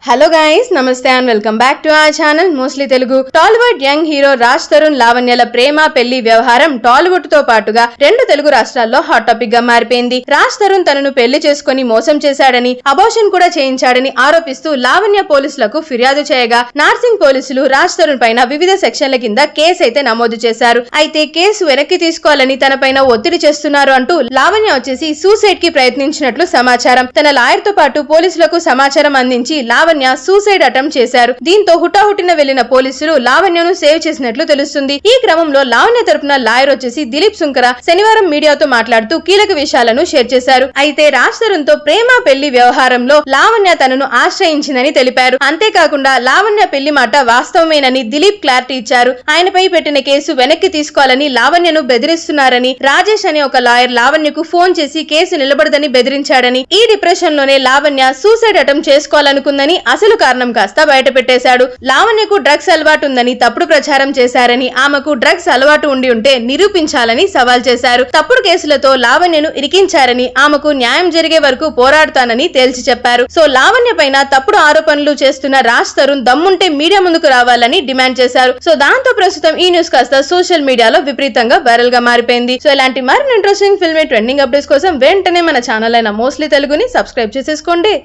Hello guys, namaste and welcome back to our channel mostly Telugu. Tollywood young hero Raj Tarun లావణ్యల ప్రేమ పెళ్లి వ్యవహారం టాలీవుడ్ తో పాటుగా రెండు తెలుగు రాష్ట్రాల్లో హాట్ టాపిక్ గా మారిపోయింది. రాజ్ తరుణ్ తనను పెళ్లి చేసుకుని మోసం చేశాడని, అబార్షన్ కూడా చేయించాడని ఆరోపిస్తూ లావణ్య పోలీసులకు ఫిర్యాదు చేయగా నార్సింగ్ పోలీసులు రాజ్ తరుణ్ పైన వివిధ సెక్షన్ల కింద కేసు అయితే నమోదు చేశారు. అయితే కేసు వెనక్కి తీసుకోవాలని తన పైన ఒత్తిడి చేస్తున్నారు అంటూ లావణ్య వచ్చేసి సూసైడ్ కి ప్రయత్నించినట్లు సమాచారం. తన లాయర్ తో పాటు పోలీసులకు సమాచారం అందించి లావణ్య సూసైడ్ అటెంప్ట్ చేశారు. దీంతో హుటాహుటిన వెళ్లిన పోలీసులు లావణ్యను సేవ్ చేసినట్లు తెలుస్తుంది. ఈ క్రమంలో లావణ్య తరపున లాయర్ వచ్చేసి దిలీప్ సుంకర శనివారం మీడియాతో మాట్లాడుతూ కీలక విషయాలను షేర్ చేశారు. అయితే రాజ్ తరుణ్ తో ప్రేమ పెళ్లి వ్యవహారంలో లావణ్య తనను ఆశ్రయించిందని తెలిపారు. అంతేకాకుండా లావణ్య పెళ్లి మాట వాస్తవమేనని దిలీప్ క్లారిటీ ఇచ్చారు. ఆయనపై పెట్టిన కేసు వెనక్కి తీసుకోవాలని లావణ్యను బెదిరిస్తున్నారని, రాజేష్ అనే ఒక లాయర్ లావణ్యకు ఫోన్ చేసి కేసు నిలబడదని బెదిరించాడని, ఈ డిప్రెషన్ లోనే లావణ్య సూసైడ్ అటెంప్ట్ చేసుకోవాలనుకుందని అసలు కారణం కాస్త బయట పెట్టేశాడు. లావణ్యకు డ్రగ్స్ అలవాటు ఉందని తప్పుడు ప్రచారం చేశారని, ఆమెకు డ్రగ్స్ అలవాటు ఉంటే నిరూపించాలని సవాల్ చేశారు. తప్పుడు కేసులతో లావణ్యను ఇరికించారని, ఆమెకు న్యాయం జరిగే వరకు పోరాడుతానని తేల్చి చెప్పారు. సో లావణ్య పైన తప్పుడు ఆరోపణలు చేస్తున్న రాజ్ తరుణ్ దమ్ముంటే మీడియా ముందుకు రావాలని డిమాండ్ చేశారు. సో దాంతో ప్రస్తుతం ఈ న్యూస్ కాస్త సోషల్ మీడియాలో విపరీతంగా వైరల్ గా మారిపోయింది. సో ఇలాంటి మరిన్ని ఇంట్రెస్టింగ్ ఫిల్మ్ ట్రెండింగ్ అప్డేట్స్ కోసం వెంటనే మన ఛానల్ అయిన మోస్ట్లీ తెలుగుని సబ్స్క్రైబ్ చేసేసుకోండి.